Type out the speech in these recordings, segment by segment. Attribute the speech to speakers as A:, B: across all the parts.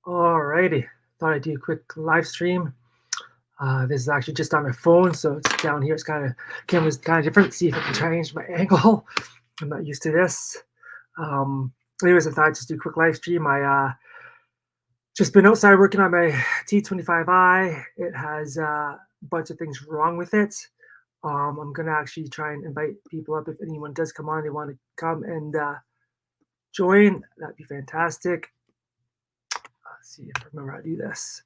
A: Alrighty, thought I'd do a quick live stream. This is actually just on my phone, so it's down here. It's camera's kind of different. See if I can change my angle. I'm not used to this. Um, Anyways, I thought I'd just do a quick live stream. I just been outside working on my T25i. It has a bunch of things wrong with it. I'm gonna actually try and invite people up if anyone does come on. They want to come and join. That'd be fantastic. Let's see if I remember how to do this.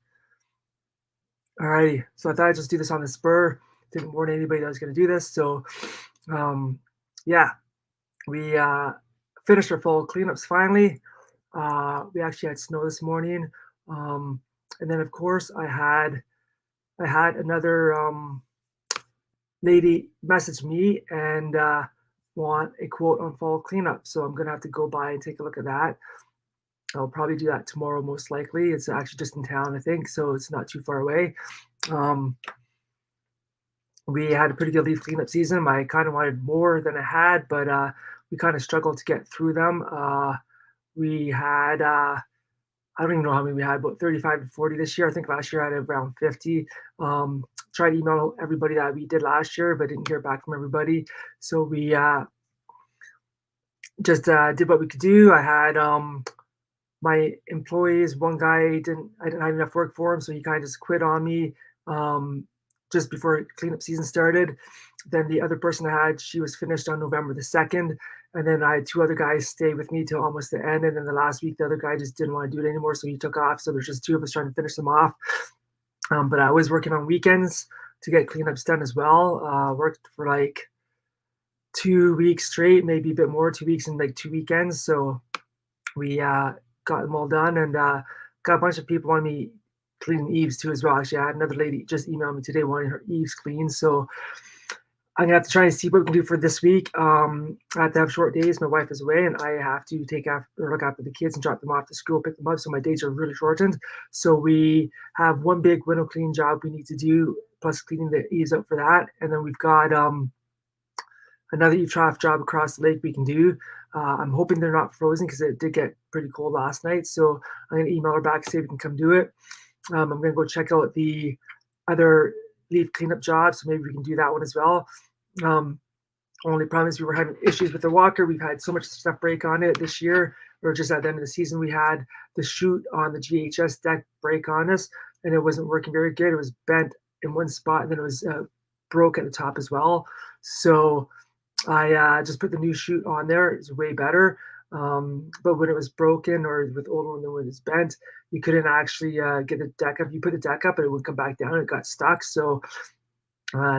A: Alrighty, so I thought I'd just do this on the spur. Didn't warn anybody that I was going to do this. So, um, yeah, we finished our fall cleanups finally. We actually had snow this morning, and then of course I had another lady message me and want a quote on fall cleanup. So I'm gonna have to go by and take a look at that. I'll probably do that tomorrow, most likely. It's actually just in town, I think, so it's not too far away. Um, we had a pretty good leaf cleanup season. I kind of wanted more than I had, but we kind of struggled to get through them. We had, I don't even know how many we had, about 35 to 40 this year. I think last year I had around 50. Tried to email everybody that we did last year, but didn't hear back from everybody. So we just did what we could do. I had my employees, one guy I didn't have enough work for him, so he kind of just quit on me just before cleanup season started. Then the other person I had, she was finished on November the 2nd. And then I had two other guys stay with me till almost the end. And then the last week, the other guy just didn't want to do it anymore, so he took off. So there's just two of us trying to finish them off. But I was working on weekends to get cleanups done as well. Worked for like 2 weeks straight, maybe a bit more, 2 weeks and like 2 weekends. So we got them all done, and got a bunch of people wanting me cleaning eaves too as well. Actually, I had another lady just email me today wanting her eaves cleaned. So I'm gonna have to try and see what we can do for this week. I have to have short days. My wife is away, and I have to look after the kids and drop them off to school, pick them up. So my days are really shortened. So we have one big window clean job we need to do, plus cleaning the eaves out for that. And then we've got another eave trough job across the lake we can do. I'm hoping they're not frozen because it did get pretty cold last night. So I'm going to email her back to say we can come do it. I'm going to go check out the other leaf cleanup job, so maybe we can do that one as well. Only problem is we were having issues with the walker. We've had so much stuff break on it this year, or just at the end of the season, we had the chute on the GHS deck break on us, and it wasn't working very good. It was bent in one spot, and then it was broke at the top as well. So I just put the new chute on there. It's way better. But when it was broken or with old one, when it's bent, you couldn't actually get the deck up. You put the deck up, and it would come back down. It got stuck. So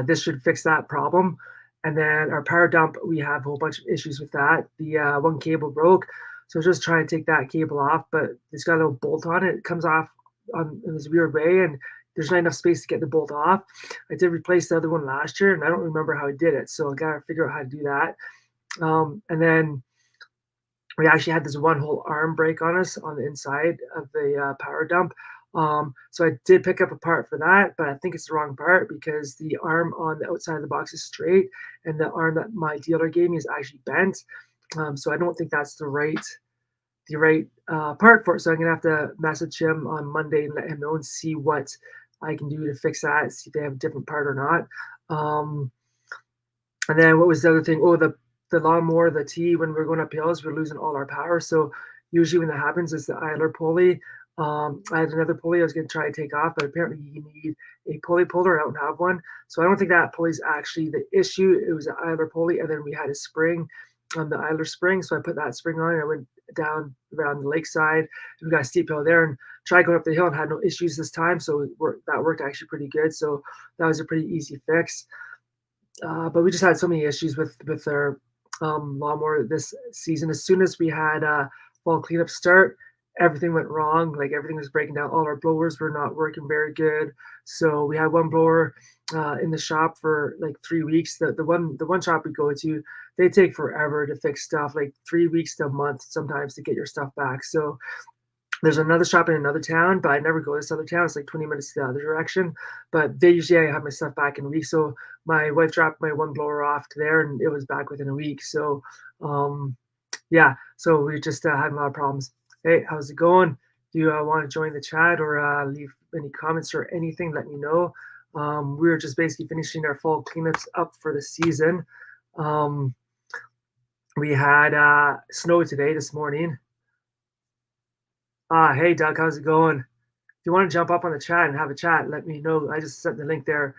A: this should fix that problem. And then our power dump, we have a whole bunch of issues with that. The one cable broke, so just trying to take that cable off, but it's got a little bolt on it. It comes off in this weird way, and there's not enough space to get the bolt off. I did replace the other one last year, and I don't remember how I did it, so I gotta figure out how to do that. And then we actually had this one whole arm break on us on the inside of the power dump. So I did pick up a part for that, but I think it's the wrong part because the arm on the outside of the box is straight, and the arm that my dealer gave me is actually bent. So I don't think that's the right part for it. So I'm gonna have to message him on Monday and let him know and see what I can do to fix that, see if they have a different part or not. And then what was the other thing? Oh, the lawnmower, the T, when we're going up hills, we're losing all our power. So usually when that happens, it's the idler pulley. I had another pulley I was going to try to take off, but apparently you need a pulley puller. I don't have one. So I don't think that pulley is actually the issue. It was an idler pulley, and then we had a spring on the idler spring. So I put that spring on, and I went down around the lakeside. We got a steep hill there and tried going up the hill and had no issues this time. So that worked actually pretty good. So that was a pretty easy fix. But we just had so many issues with our lawnmower this season. As soon as we had fall cleanup start, everything went wrong. Like everything was breaking down. All our blowers were not working very good. So we had one blower in the shop for like 3 weeks. The one shop we go to, they take forever to fix stuff, like 3 weeks to a month sometimes to get your stuff back. So there's another shop in another town, but I never go to this other town. It's like 20 minutes to the other direction. But they usually have my stuff back in a week. So my wife dropped my one blower off to there, and it was back within a week. So yeah, so we just had a lot of problems. Hey, how's it going? you want to join the chat or leave any comments or anything, let me know. We're just basically finishing our fall cleanups up for the season. We had snow today, this morning. Hey, Doug, how's it going? If you want to jump up on the chat and have a chat, let me know. I just sent the link there.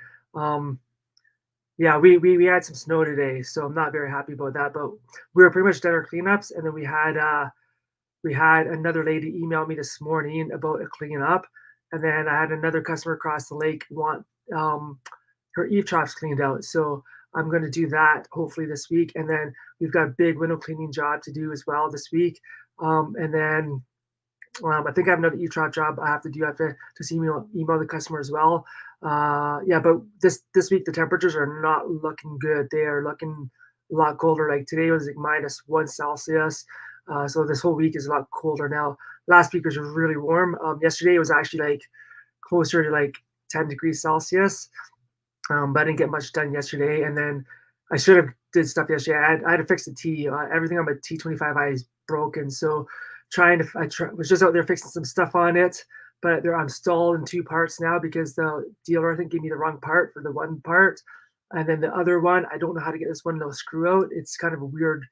A: Yeah, we had some snow today, so I'm not very happy about that. But we were pretty much done our cleanups, and then we had another lady email me this morning about a cleanup, and then I had another customer across the lake want her eave troughs cleaned out. So I'm going to do that hopefully this week, and then we've got a big window cleaning job to do as well this week, and then. I think I have another e-trot job I have to do. I have to just email the customer as well. Yeah, but this week the temperatures are not looking good. They are looking a lot colder. Like today was like -1 Celsius. So this whole week is a lot colder now. Last week was really warm. Yesterday was actually like closer to like 10 degrees Celsius. But I didn't get much done yesterday. And then I should have did stuff yesterday. I had to fix the T. Everything on my T25i is broken. So was just out there fixing some stuff on it, but I'm stalled in 2 parts now because the dealer, I think, gave me the wrong part for the one part. And then the other one, I don't know how to get this one little screw out. It's kind of a weird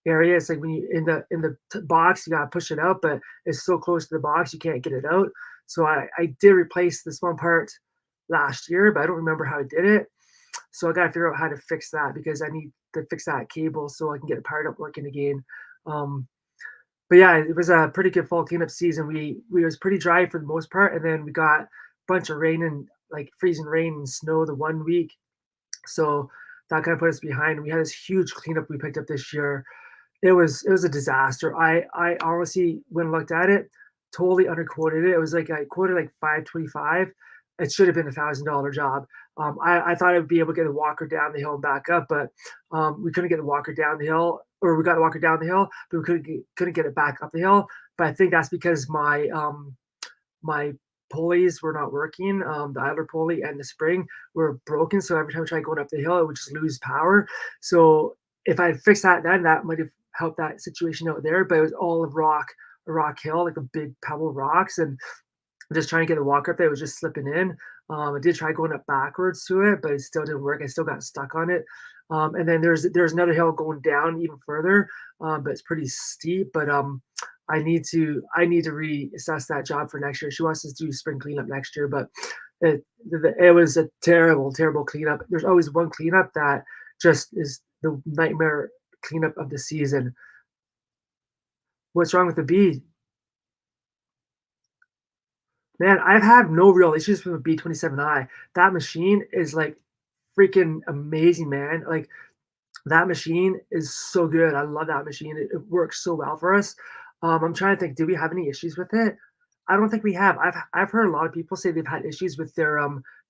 A: area. It's like when you in the box, you gotta push it out, but it's so close to the box you can't get it out. So I did replace this one part last year, but I don't remember how I did it. So I gotta figure out how to fix that because I need to fix that cable so I can get the part up working again. But yeah, it was a pretty good fall cleanup season. We was pretty dry for the most part, and then we got a bunch of rain and like freezing rain and snow the one week. So that kind of put us behind. We had this huge cleanup we picked up this year. It was a disaster. I honestly, when I looked at it, totally underquoted it. It was like I quoted like 525. It should have been $1,000 job. I thought I would be able to get a walker down the hill and back up, but we couldn't get the walker down the hill, or we got the walker down the hill, but we couldn't get it back up the hill. But I think that's because my pulleys were not working. The idler pulley and the spring were broken, so every time I tried going up the hill, it would just lose power. So if I had fixed that then, that might have helped that situation out there. But it was all of a rock hill, like a big pebble rocks, and just trying to get the walker up there, it was just slipping in. I did try going up backwards to it, but it still didn't work. I still got stuck on it. And then there's another hill going down even further, but it's pretty steep. But I need to reassess that job for next year. She wants to do spring cleanup next year, but it was a terrible cleanup. There's always one cleanup that just is the nightmare cleanup of the season. What's wrong with the bee? Man, I've had no real issues with the B27i. That machine is like freaking amazing, man. Like that machine is so good. I love that machine. It works so well for us. I'm trying to think, did we have any issues with it? I don't think we have. I've heard a lot of people say they've had issues with their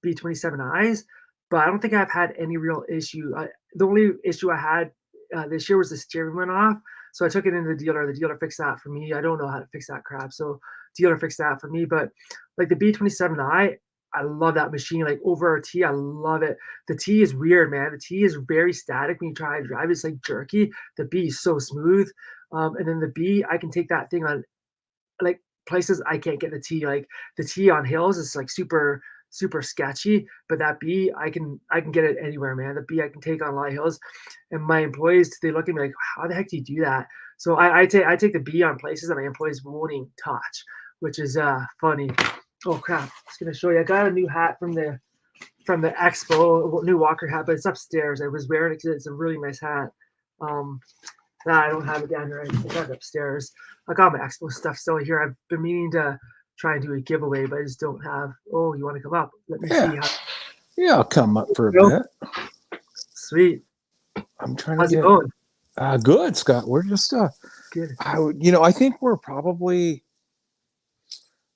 A: B27i's, but I don't think I've had any real issue. The only issue I had this year was the steering went off. So I took it into the dealer. The dealer fixed that for me. I don't know how to fix that crap. So dealer fixed that for me. But like the B27i, I love that machine. Like over our T, I love it. The T is weird, man. The T is very static when you try to drive. It's like jerky. The B is so smooth. And then the B, I can take that thing on like places I can't get the T. Like the T on hills is like super sketchy, but that B I can get it anywhere, man. The B I can take on a lot of hills, and my employees, they look at me like, how the heck do you do that? So I take the B on places that my employees won't even touch, which is funny. Oh crap! I was gonna show you. I got a new hat from the expo, a new walker hat, but it's upstairs. I was wearing it because it's a really nice hat. Nah, I don't have it down here. I got it upstairs. I got my expo stuff still here. I've been meaning to try and do a giveaway, but I just don't have. Oh, you want to come up? Let me see.
B: Yeah, I'll come up for a bit.
A: Sweet.
B: I'm trying
A: How's
B: to
A: it going?
B: Good, Scott. We're just
A: good.
B: I think we're probably.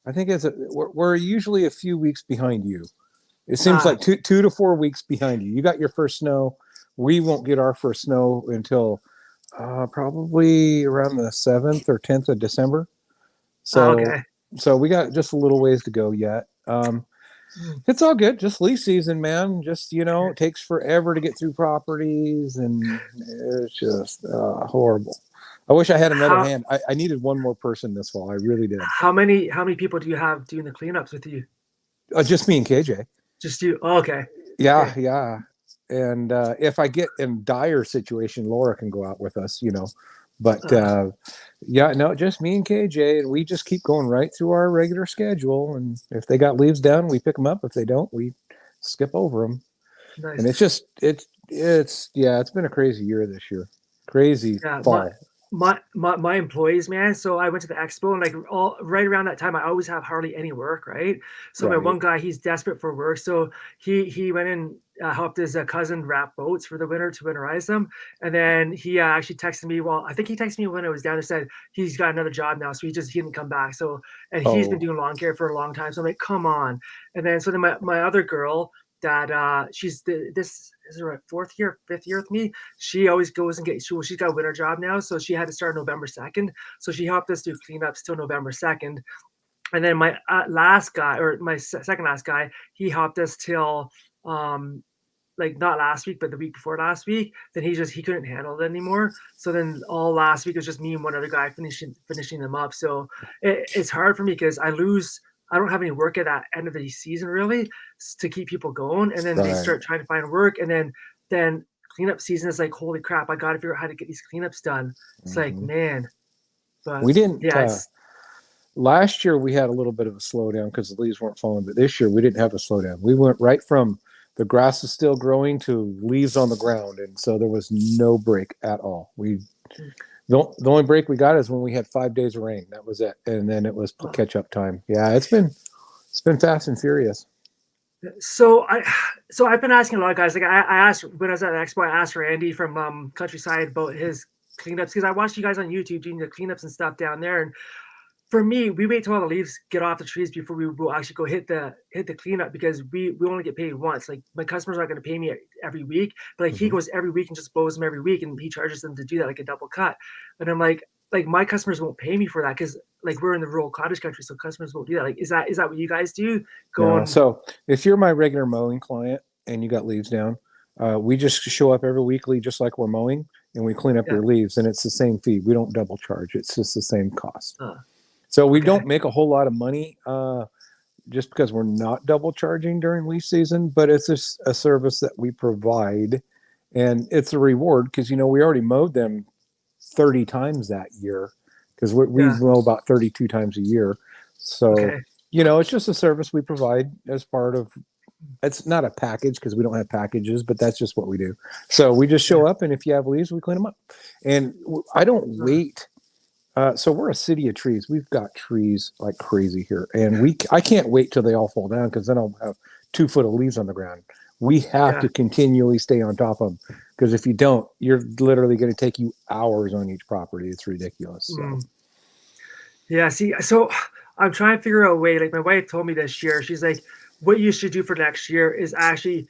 B: I think we're usually a few weeks behind you. It seems like 2 to 4 weeks behind you. You got your first snow. We won't get our first snow until probably around the 7th or 10th of December. So, so we got just a little ways to go yet. It's all good. Just lease season, man. Just, it takes forever to get through properties, and it's just horrible. I wish I had another
A: How
B: hand. I needed one more person this fall. I really did.
A: how many people do you have doing the cleanups with you?
B: Just me and KJ.
A: Just you? Oh, okay.
B: Yeah,
A: Okay.
B: yeah. And if I get in dire situation, Laura can go out with us, you know. But
A: Uh,
B: yeah, no, just me and KJ, and we just keep going right through our regular schedule. And if they got leaves down, we pick them up. If they don't, we skip over them.
A: nice.
B: And it's yeah, it's been a crazy year this year. Crazy
A: Yeah,
B: fall.
A: my employees, man. So I went to the expo and like all right around that time, I always have hardly any work, right? So my
B: Right.
A: one guy, he's desperate for work, so he went and helped his cousin wrap boats for the winter to winterize them, and then he actually texted me. Well, I think he texted me when I was down there, said he's got another job now, so he didn't come back. So and he's been
B: Oh,
A: doing lawn care for a long time. So I'm like, come on. And then so then my other girl that this is her fourth year, fifth year with me. She always goes and she's got a winter job now, so she had to start November 2nd. So she helped us do cleanups till November 2nd. And then my last guy, or my second last guy, he helped us till like not last week, but the week before last week. Then he couldn't handle it anymore. So then all last week it was just me and one other guy finishing them up. So it's hard for me because I don't have any work at that end of the season really to keep people going, and then they
B: right.
A: start trying to find work, and then cleanup season is like, holy crap, I got to figure out how to get these cleanups done. It's like,
B: Hmm.
A: man, but
B: We didn't.
A: yeah, it's
B: Last year we had a little bit of a slowdown because the leaves weren't falling, but this year we didn't have a slowdown. We went right from the grass is still growing to leaves on the ground, and so there was no break at all. The only break we got is when we had 5 days of rain. That was it, and then it was catch up time. Yeah, it's been fast and furious.
A: so I've been asking a lot of guys. Like I asked when I was at the expo, I asked Randy from Countryside about his cleanups because I watched you guys on YouTube doing the cleanups and stuff down there. And for me, we wait till all the leaves get off the trees before we will actually go hit the cleanup because we only get paid once. Like my customers aren't going to pay me every week, but like he
B: Hmm.
A: goes every week and just blows them every week, and he charges them to do that like a double cut. And I'm like my customers won't pay me for that because like we're in the rural cottage country, so customers won't do that. Like is that what you guys do?
B: No,
A: Going
B: so if you're my regular mowing client and you got leaves down, we just show up every weekly, just like we're mowing, and we clean up
A: yeah.
B: your leaves, and it's the same fee. We don't double charge. It's just the same cost.
A: Uh,
B: So we
A: okay.
B: don't make a whole lot of money just because we're not double charging during leaf season, but it's just a service that we provide, and it's a reward because we already mowed them 30 times that year because we
A: Yeah.
B: mow about 32 times a year. So
A: Okay.
B: it's just a service we provide as part of. It's not a package because we don't have packages, but that's just what we do. So we just
A: Yeah.
B: show up, and if you have leaves, we clean them up. And I don't
A: Uh,
B: wait. So we're a city of trees. We've got trees like crazy here, and I can't wait till they all fall down because then I'll have 2 foot of leaves on the ground. We have
A: yeah.
B: to continually stay on top of them because if you don't, you're literally going to take you hours on each property. It's ridiculous. So
A: Mm. Yeah. See, so I'm trying to figure out a way. Like my wife told me this year, she's like, what you should do for next year is actually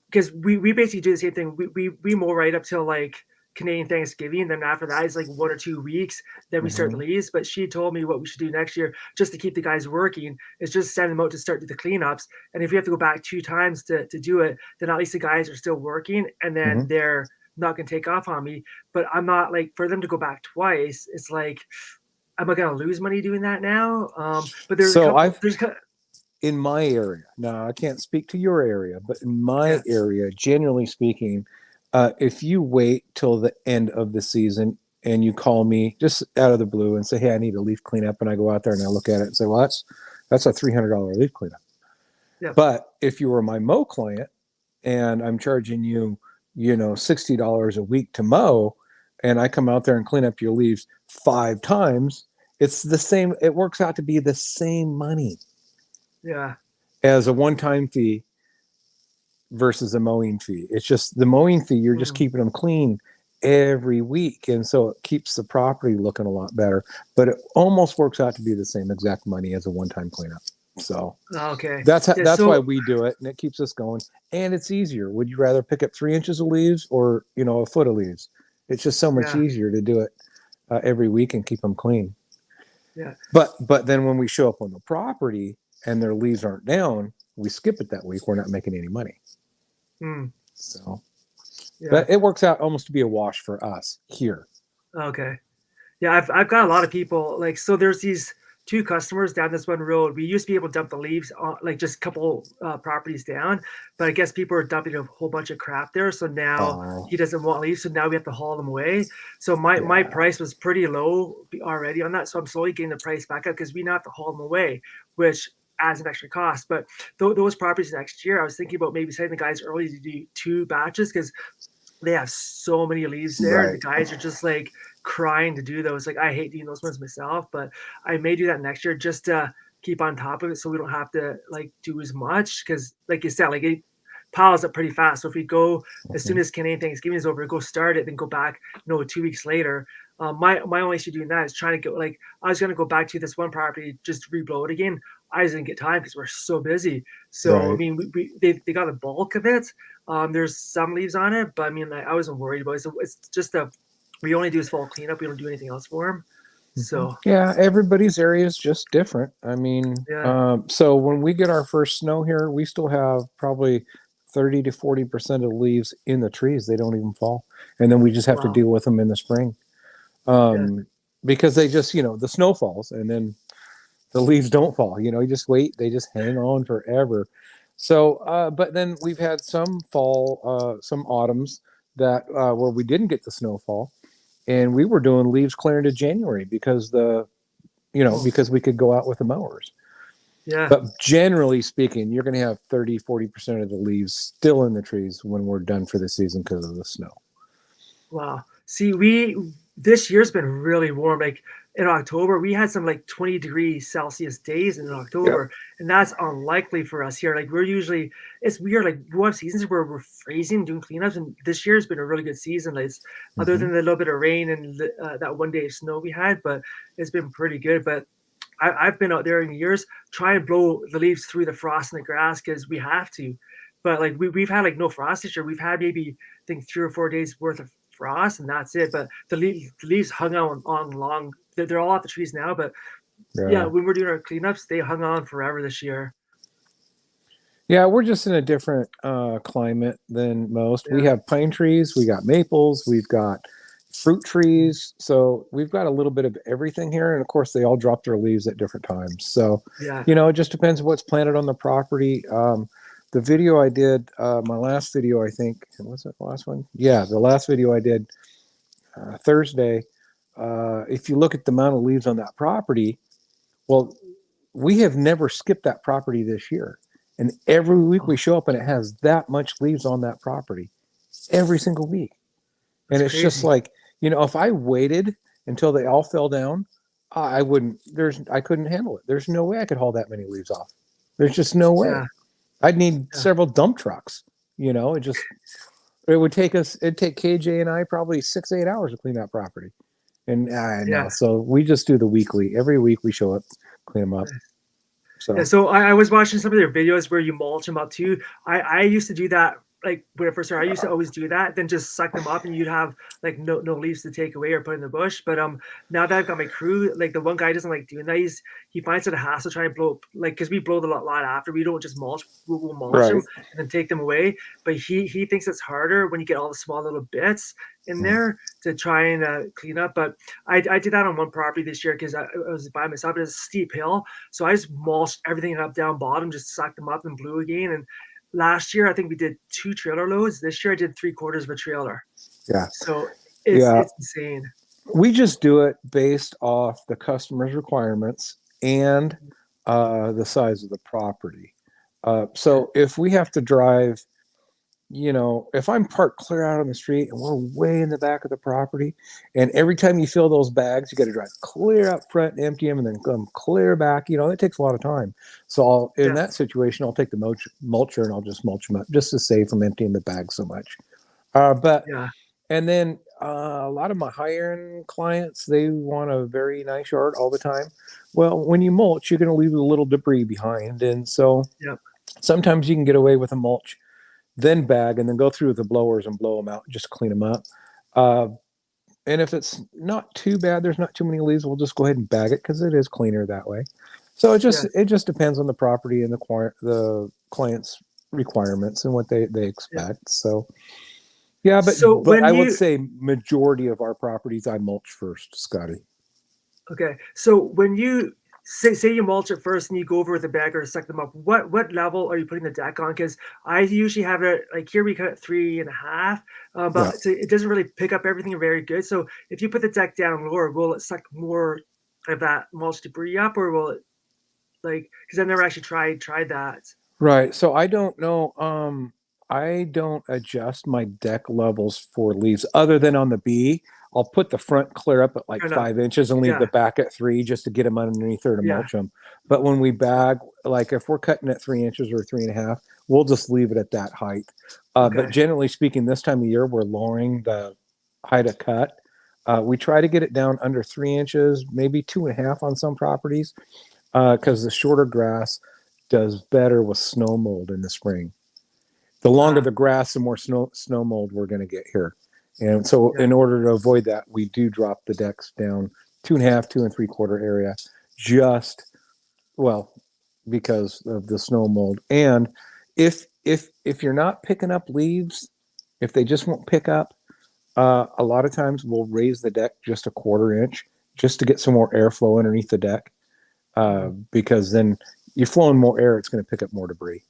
A: because we basically do the same thing. We mow right up till like Canadian Thanksgiving, and then after that it's like 1 or 2 weeks. Then we start the
B: mhm.
A: leaves. But she told me what we should do next year, just to keep the guys working, is just send them out to start the cleanups. And if you have to go back 2 times to do it, then at least the guys are still working, and then
B: Mhm.
A: they're not gonna take off on me. But I'm not like for them to go back twice. It's like, am I gonna lose money doing that now? But there's a
B: So
A: couple.
B: I've in my area now. I can't speak to your area, but in my
A: Yeah.
B: area, generally speaking, if you wait till the end of the season and you call me just out of the blue and say, "Hey, I need a leaf cleanup," and I go out there and I look at it and say, "Well, that's a $300 leaf cleanup."
A: Yeah.
B: But if you were my mow client and I'm charging you, $60 a week to mow, and I come out there and clean up your leaves 5 times, it's the same. It works out to be the same money
A: Yeah.
B: as a one-time fee versus a mowing fee. It's just the mowing fee, you're just
A: Mm.
B: keeping them clean every week. And so it keeps the property looking a lot better, but it almost works out to be the same exact money as a one-time cleanup. So
A: Okay. Yeah.
B: that's why
A: So
B: we do it, and it keeps us going. And it's easier. Would you rather pick up 3 inches of leaves or a foot of leaves? It's just so much
A: yeah.
B: easier to do it every week and keep them clean.
A: Yeah.
B: But then when we show up on the property and their leaves aren't down, we skip it that week. We're not making any money.
A: Mm.
B: So,
A: Yeah.
B: but it works out almost to be a wash for us here.
A: Okay. Yeah, I've got a lot of people like so. There's these two customers down this one road. We used to be able to dump the leaves on like just a couple properties down, but I guess people are dumping a whole bunch of crap there. So now
B: Oh,
A: he doesn't want leaves. So now we have to haul them away. So my
B: yeah,
A: price was pretty low already on that. So I'm slowly getting the price back up because we now have to haul them away, which adds an extra cost. But those properties next year, I was thinking about maybe sending the guys early to do two batches because they have so many leaves there, and the
B: right.
A: guys are just like crying to do those. Like I hate doing those ones myself, but I may do that next year just to keep on top of it, so we don't have to like do as much. Because, like you said, like it piles up pretty fast. So if we go as soon
B: Mhm.
A: as Canadian Thanksgiving is over, go start it, then go back, 2 weeks later. My only issue doing that is trying to go. Like I was gonna go back to this one property just to reblow it again. I just didn't get time because we're so busy. So I
B: Right.
A: mean, they got the bulk of it. There's some leaves on it, but I mean, I wasn't worried about it. So it's just a we only do is fall cleanup. We don't do anything else for them.
B: Mhm.
A: So
B: Yeah, everybody's area is just different. I mean,
A: yeah,
B: so when we get our first snow here, we still have probably 30 to 40% of the leaves in the trees. They don't even fall. And then we just have to
A: wow,
B: deal with them in the spring.
A: yeah,
B: Because they just, the snow falls and then the leaves don't fall. You just wait, they just hang on forever. So, but then we've had some fall, some autumns that where we didn't get the snowfall, and we were doing leaves clear into January because
A: oh
B: because we could go out with the mowers.
A: yeah,
B: But generally speaking, you're going to have 30-40% of the leaves still in the trees when we're done for the season because of the snow.
A: wow. See, we this year's been really warm. Like in October, we had some like 20-degree Celsius days in
B: Yep.
A: October, and that's unlikely for us here. Like we're usually it's weird. Like we have seasons where we're freezing doing cleanups, and this year's been a really good season. Like it's, other
B: Hmm.
A: than the little bit of rain and that one day of snow we had, but it's been pretty good. But I've been out there in years trying to blow the leaves through the frost in the grass because we have to. But like we've had like no frost this year. We've had maybe I think 3 or 4 days worth of frost and that's it. But the leaves hung on long. They're all off the trees now. But yeah,
B: Yeah.
A: when we're doing our cleanups, they hung on forever this year.
B: Yeah, we're just in a different climate than most. We
A: Yeah,
B: have pine trees, we got maples, we've got fruit trees. So we've got a little bit of everything here. And of course, they all drop their leaves at different times. So,
A: yeah,
B: it just depends what's planted on the property. The video I did, my last video, I think, was it the last one? Yeah, the last video I did Thursday. If you look at the amount of leaves on that property, well, we have never skipped that property this year. And every week
A: oh,
B: we show up and it has that much leaves on that property every single week. And
A: that's
B: it's just
A: crazy.
B: like, if I waited until they all fell down, I wouldn't, I couldn't handle it. There's no way I could haul that many leaves off. There's just no
A: Yeah,
B: way. I'd need
A: yeah,
B: several dump trucks. It'd take KJ and I probably 6, 8 hours to clean that property. And I
A: yeah.
B: know. So we just do the weekly. Every week we show up, clean them up.
A: Yeah,
B: So,
A: so I was watching some of their videos where you mulch them up too. I used to do that like when I first started. I used to always do that, then just suck them up, and you'd have like no leaves to take away or put in the bush. But now that I've got my crew, like the one guy doesn't like doing that. He finds it a hassle trying to blow like because we blow the lot after. We don't just mulch. We'll mulch them
B: right.
A: and then take them away. But he thinks it's harder when you get all the small little bits in
B: Mm.
A: there to try and clean up. But I did that on one property this year because I was by myself. It was a steep hill, so I just mulched everything up down bottom, just sucked them up and blew again. And last year I think we did 2 trailer loads. This year I did 3/4 of a trailer.
B: Yeah.
A: So it's
B: Yeah.
A: it's insane.
B: We just do it based off the customer's requirements and the size of the property. So if we have to drive, if I'm parked clear out on the street and we're way in the back of the property, and every time you fill those bags, you got to drive clear up front and empty them and then come clear back. That takes a lot of time. So in
A: Yeah,
B: that situation, I'll take the mulcher and I'll just mulch them up just to save from emptying the bag so much. But
A: yeah,
B: and then a lot of my higher end clients, they want a very nice yard all the time. Well, when you mulch, you're going to leave a little debris behind. And so
A: yeah,
B: sometimes you can get away with a mulch, then bag, and then go through with the blowers and blow them out, just clean them up. Uh, and if it's not too bad, there's not too many leaves, we'll just go ahead and bag it because it is cleaner that way. So
A: yeah,
B: it just depends on the property and the client's requirements and what they
A: yeah.
B: expect. So Yeah,
A: So
B: but
A: when
B: I would
A: you
B: say majority of our properties I mulch first, Scotty.
A: Okay, so when you say you mulch it first and you go over with a bagger to suck them up, what level are you putting the deck on? Because I usually have it like here we cut it 3.5,
B: Yeah.
A: but so it doesn't really pick up everything very good. So if you put the deck down lower, will it suck more of that mulch debris up, or will it like? Because I've never actually tried that.
B: Right. So I don't know. I don't adjust my deck levels for leaves other than on the B. I'll put the front clear up at like
A: Fair enough.
B: 5 inches and leave the
A: Yeah,
B: back at 3 just to get them underneath there to
A: yeah.
B: mulch them. But when we bag, like if we're cutting at 3 inches or 3.5, we'll just leave it at that height. But
A: Okay.
B: generally speaking, this time of year, we're lowering the height of cut. We try to get it down under 3 inches, maybe 2.5 on some properties, because the shorter grass does better with snow mold in the spring. The longer the grass, the more snow mold we're going to get here. And so
A: Yeah.
B: in order to avoid that, we do drop the decks down 2.5, 2 3/4 area, just, well, because of the snow mold. And if you're not picking up leaves, if they just won't pick up, a lot of times we'll raise the deck just 1/4 inch just to get some more airflow underneath the deck, because then you're flowing more air, it's going to pick up more debris.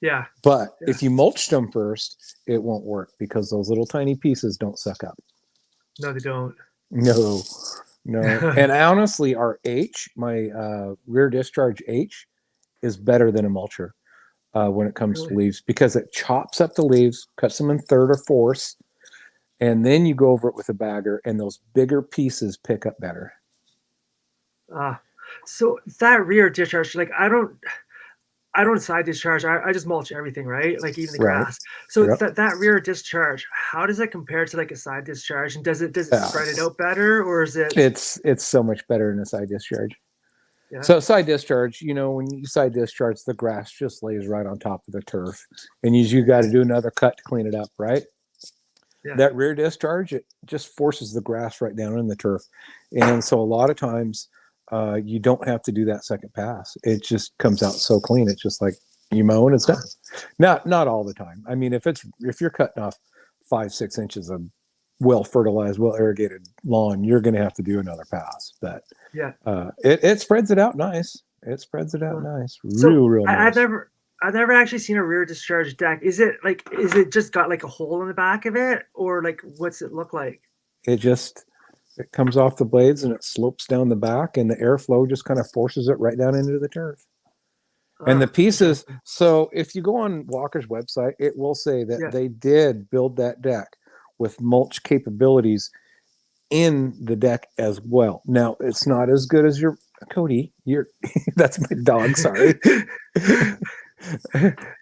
A: Yeah.
B: But
A: Yeah.
B: if you mulched them first, it won't work because those little tiny pieces don't suck up.
A: No, they don't.
B: No, no. And honestly, our H, my rear discharge H, is better than a mulcher when it comes to
A: Really?
B: leaves because it chops up the leaves, cuts them in third or fourths, and then you go over it with a bagger, and those bigger pieces pick up better.
A: So that rear discharge, like I don't side discharge. I just mulch everything, right? Like even the
B: Right.
A: grass. So
B: Yep.
A: that rear discharge, how does it compare to like a side discharge? And does it
B: Yeah.
A: spread it out better, or is it?
B: It's so much better in a side discharge.
A: Yeah.
B: So side discharge, when you side discharge, the grass just lays right on top of the turf, and you got to do another cut to clean it up, right?
A: Yeah.
B: That rear discharge, it just forces the grass right down in the turf, and so a lot of times you don't have to do that second pass. It just comes out so clean. It's just like you mow and it's done. Not all the time. I mean, if you're cutting off 5-6 inches of well fertilized, well irrigated lawn, you're going to have to do another pass. But
A: Yeah.
B: it spreads it out nice. It spreads it out nice.
A: So
B: Real
A: I've
B: nice.
A: never actually seen a rear discharge deck. Is it just got like a hole in the back of it, or like what's it look like?
B: It comes off the blades and it slopes down the back, and the airflow just kind of forces it right down into the turf. And the pieces,
A: Interesting.
B: so if you go on Walker's website, it will say that
A: Yeah.
B: they did build that deck with mulch capabilities in the deck as well. Now, it's not as good as your Cody. That's my dog, sorry.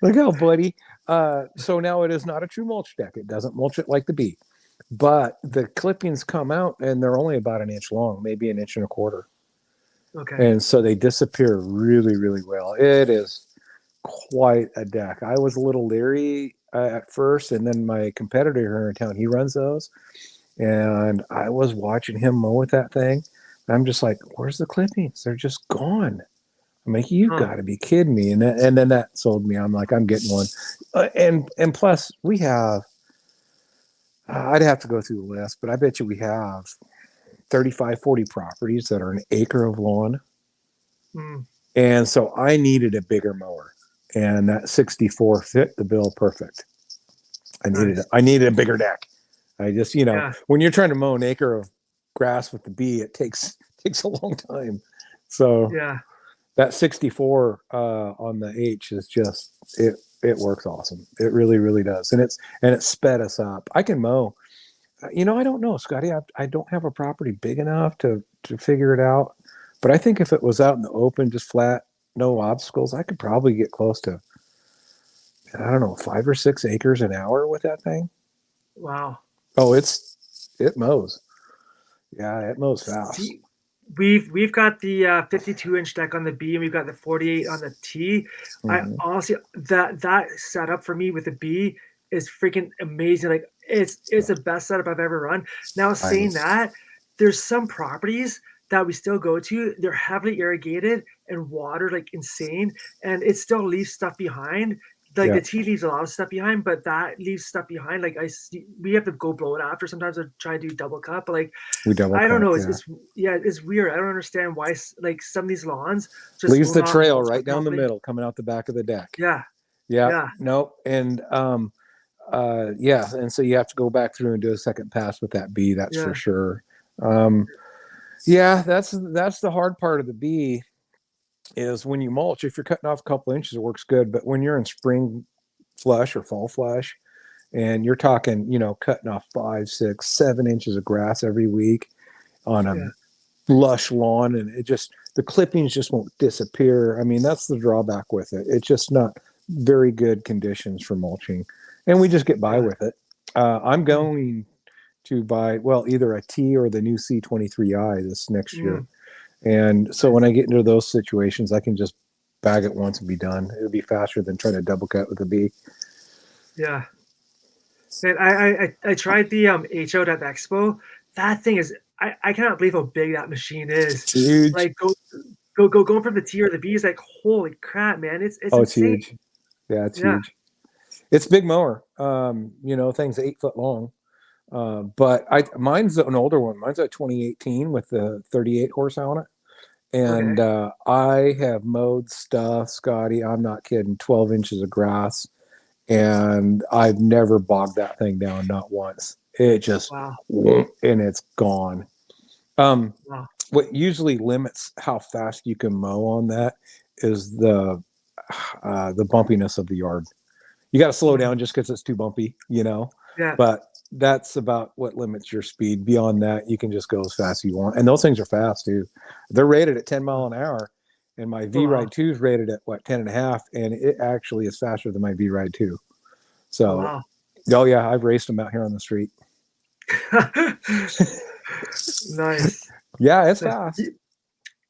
B: Look out, buddy. So now it is not a true mulch deck. It doesn't mulch it like the B. But the clippings come out and they're only about 1 inch long, maybe 1.25 inches.
A: Okay.
B: And so they disappear really well. It is quite a deck. I was a little leery at first, and then my competitor here in town, he runs those, and I was watching him mow with that thing. And I'm just like, where's the clippings? They're just gone. I'm like, you got to be kidding me. And then that sold me. I'm like, I'm getting one. And plus, we have, I'd have to go through the list, but I bet you we have 35, 40 properties that are an acre of lawn. And so I needed a bigger mower, and that 64 fit the bill perfect. I needed a bigger deck. I just, when you're trying to mow an acre of grass with the B, it takes a long time. So
A: Yeah.
B: that 64 on the H is just it works awesome. It really does, and it sped us up. I can mow. I don't know, Scotty. I don't have a property big enough to figure it out. But I think if it was out in the open, just flat, no obstacles, I could probably get close to, I don't know, 5 or 6 acres an hour with that thing.
A: Wow.
B: Oh, it mows. Yeah, it mows fast.
A: See, we've got the 52-inch deck on the B, and we've got the 48 on the T. I honestly that setup for me with the B is freaking amazing. Like it's the best setup I've ever run. Now saying that, there's some properties that we still go to. They're heavily irrigated and watered like insane, and it still leaves stuff behind like
B: Yeah.
A: the tea leaves a lot of stuff behind, but that leaves stuff behind. Like we have to go blow it after. Sometimes I try to do double cut, but like
B: We double
A: I don't
B: cut.
A: know.
B: Yeah.
A: It's yeah, it's weird. I don't understand why like some of these lawns just
B: Leaves
A: will
B: the
A: not
B: trail
A: mulch
B: right down the
A: properly.
B: middle, coming out the back of the deck.
A: Yeah,
B: Yeah.
A: yeah,
B: Nope. And yeah, and so you have to go back through and do a second pass with that bee. That's for
A: yeah,
B: sure. Yeah, that's the hard part of the bee is when you mulch. If you're cutting off a couple inches, it works good. But when you're in spring flush or fall flush, and you're talking, cutting off 5, 6, 7 inches of grass every week on a
A: yeah,
B: lush lawn, and the clippings just won't disappear. I mean, that's the drawback with it. It's just not very good conditions for mulching, and we just get by
A: yeah.
B: with it. I'm
A: Mm,
B: going to buy, well, either a T or the new C23i this next year.
A: mm,
B: And so when
A: nice.
B: I get into those situations, I can just bag it once and be done. It'll be faster than trying to double cut with a bee.
A: Yeah. And I tried the H out at the expo. That thing is I cannot believe how big that machine is.
B: It's huge.
A: Like going from the T or the B is like holy crap, man. It's
B: Oh, it's
A: insane.
B: huge. Yeah, it's
A: Yeah.
B: huge. It's a big mower. Thing's 8 foot long. But mine's an older one. Mine's a 2018 with the 38 horsepower on it.
A: Okay.
B: And I have mowed stuff, Scotty. I'm not kidding. 12 inches of grass, and I've never bogged that thing down, not once. It just
A: Wow.
B: and it's gone. Um,
A: Wow.
B: what usually limits how fast you can mow on that is the bumpiness of the yard. You got to slow
A: Mm,
B: down just because it's too bumpy,
A: yeah.
B: but that's about what limits your speed. Beyond that, you can just go as fast as you want. And those things are fast too. They're rated at 10 mile an hour. And my
A: Oh
B: V
A: wow.
B: Ride 2 is rated at 10 and a half. And it actually is faster than my V Ride 2.
A: Oh
B: So,
A: wow.
B: oh yeah, I've raced them out here on the street.
A: Nice.
B: Yeah, it's
A: Nice.
B: fast.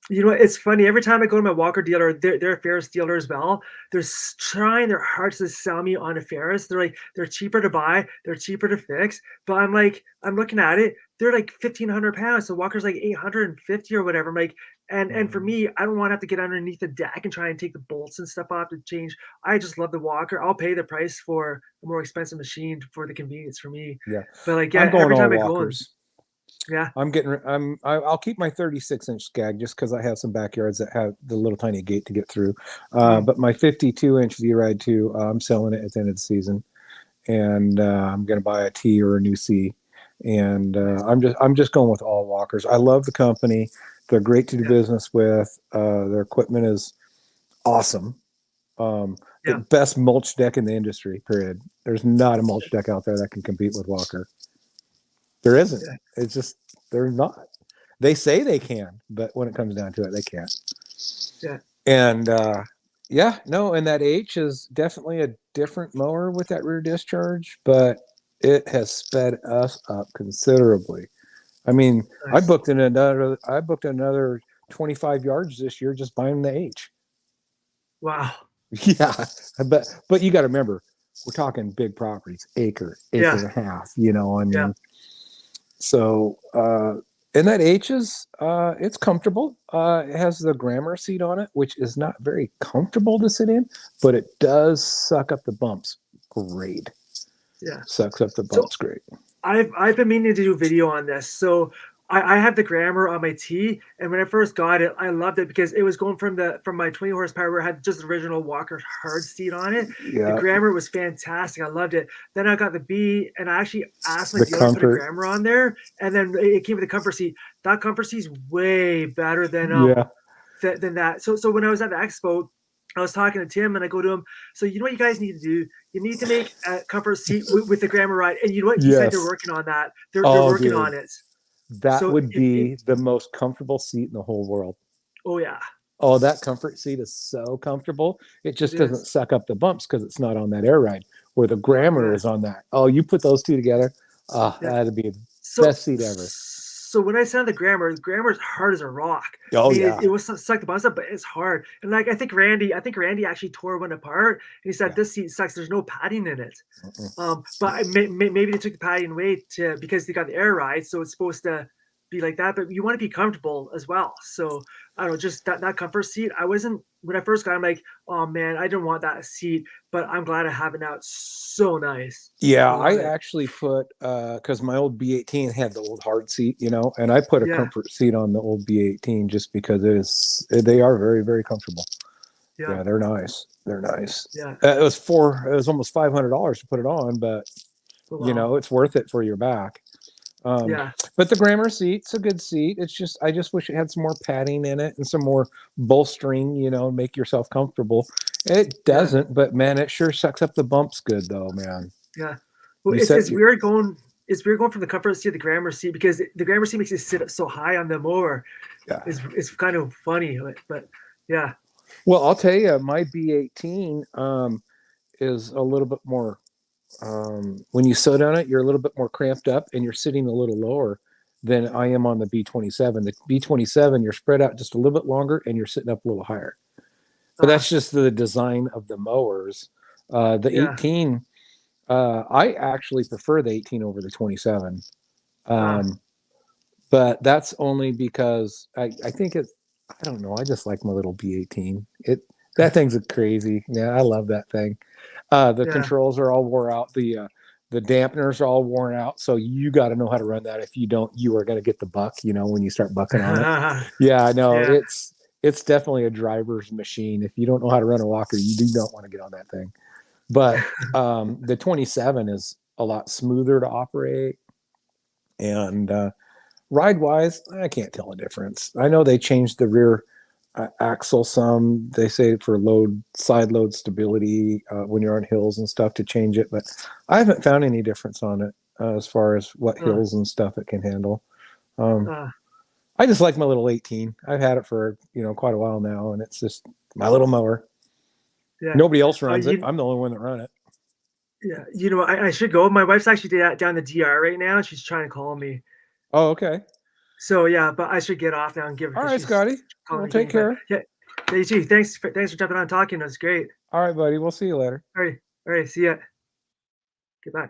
A: You know what? It's funny. Every time I go to my Walker dealer, they're a Ferris dealer as well. They're trying their hardest to sell me on a Ferris. They're like, they're cheaper to buy, they're cheaper to fix. But I'm like, I'm looking at it. They're like 1,500 pounds. So Walker's like 850 or whatever. I'm like, and for me, I don't want to have to get underneath the deck and try and take the bolts and stuff off to change. I just love the Walker. I'll pay the price for a more expensive machine for the convenience for me.
B: Yeah.
A: But like,
B: I'm
A: yeah,
B: going
A: every
B: all
A: time I go and
B: walkers.
A: yeah,
B: I'll keep my 36-inch Skag just because I have some backyards that have the little tiny gate to get through.
A: mm,
B: But my 52-inch V Ride 2, I'm selling it at the end of the season, and I'm going to buy a T or a new C. And
A: nice.
B: I'm just going with all walkers. I love the company. They're great to do
A: Yeah,
B: business with. Their equipment is awesome. The
A: yeah,
B: best mulch deck in the industry. Period. There's not a mulch deck out there that can compete with Walker. There isn't.
A: yeah,
B: It's just they're not. They say they can, but when it comes down to it, they can't.
A: yeah.
B: And yeah, no, and that H is definitely a different mower with that rear discharge, but it has sped us up considerably. I mean,
A: Nice.
B: I booked another 25 yards this year just buying the H.
A: Wow.
B: Yeah, but you got to remember, we're talking big properties, acre
A: Yeah,
B: and a half. I
A: yeah,
B: mean, so and that H is it's comfortable. It has the grandma seat on it, which is not very comfortable to sit in, but it does suck up the bumps. Great,
A: yeah.
B: sucks up the
A: So
B: bumps. Great.
A: I've been meaning to do a video on this. So I have the grammar on my T, and when I first got it, I loved it because it was going from my 20 horsepower where it had just the original Walker hard seat on it. The
B: Yeah,
A: grammar was fantastic. I loved it. Then I got the B, and I actually asked my
B: the
A: dealer to put a
B: comfort.
A: grammar on there, and then it came with a comfort seat. That comfort seat is way better
B: Yeah.
A: than that. So when I was at the expo, I was talking to Tim and I go to him, so you know what you guys need to do? You need to make a comfort seat with the grammar ride. And you know what? He said they're
B: Yes.
A: working on that. They're
B: Oh,
A: working
B: dude,
A: on it.
B: that
A: So
B: would
A: if
B: be the most comfortable seat in the whole world.
A: oh yeah,
B: Oh, that comfort seat is so comfortable. It
A: it
B: just doesn't
A: is.
B: suck up the bumps because it's not on that air ride. Where the grammar
A: Yeah,
B: is on that. Oh, you put those two together. Oh,
A: yeah.
B: that'd be the
A: So
B: best seat ever.
A: so when I said the grammar is hard as a rock. I
B: Oh
A: mean,
B: yeah,
A: it was suck the bus up, but it's hard. And like I think Randy actually tore one apart. And he said
B: yeah.
A: this seat sucks. There's no padding in it.
B: Mm-mm.
A: But maybe they took the padding away to because they got the air ride, so it's supposed to be like that, but you want to be comfortable as well. So I don't know, just that comfort seat. I wasn't when I first got it, I'm like, oh man, I didn't want that seat, but I'm glad I have it now. It's so nice.
B: Yeah,
A: I love
B: I
A: it.
B: actually put because my old B18 had the old hard seat, you know, and I put a
A: Yeah,
B: comfort seat on the old B18 just because they are very, very comfortable.
A: yeah,
B: Yeah, they're nice. They're nice.
A: yeah.
B: It was almost $500 to put it on, but
A: Oh,
B: you
A: wow.
B: know, it's worth it for your back. Um,
A: Yeah,
B: but the Grammar seat's a good seat. It's just I just wish it had some more padding in it and some more bolstering, you know, make yourself comfortable. It
A: yeah,
B: doesn't, but man, it sure sucks up the bumps good though, man.
A: yeah. Well,
B: You
A: it's
B: set
A: it's
B: your
A: weird going. It's weird going from the comfort seat to the grammar seat because the grammar seat makes you sit up so high on the mower.
B: yeah.
A: It's kind of funny, but yeah,
B: Well, I'll tell you, my B18 is a little bit more. When you sit on it, you're a little bit more cramped up, and you're sitting a little lower than I am on the B27. The B27, you're spread out just a little bit longer, and you're sitting up a little higher. But
A: uh,
B: that's just the design of the mowers. The
A: yeah,
B: 18, I actually prefer the 18 over the 27.
A: uh,
B: Um, but that's only because I think it. I don't know. I just like my little B18. That thing's crazy. Yeah, I love that thing. The
A: yeah,
B: controls are all wore out. The dampeners are all worn out. So you got to know how to run that. If you don't, you are going to get the buck. You know when you start bucking on it. Yeah, I know
A: yeah,
B: it's definitely a driver's machine. If you don't know how to run a walker, you do not want to get on that thing. But the 27 is a lot smoother to operate, and ride wise, I can't tell a difference. I know they changed the rear axle some. They say for side load stability when you're on hills and stuff to change it, but I haven't found any difference on it as far as what
A: uh,
B: hills and stuff it can handle. Um,
A: uh,
B: I just like my little 18. I've had it for quite a while now, and it's just my little mower.
A: yeah.
B: Nobody else runs it.
A: You
B: I'm the only one that run it.
A: yeah, I should go. My wife's actually down the DR right now. She's trying to call me.
B: Oh, okay.
A: So yeah, but I should get off now and give her
B: All
A: because
B: right,
A: she's
B: Scotty.
A: calling
B: Well,
A: me
B: take
A: again. But
B: care.
A: yeah, you too. Thanks for jumping on and talking. It was great.
B: All right, buddy. We'll see you later.
A: All right, see ya. Goodbye.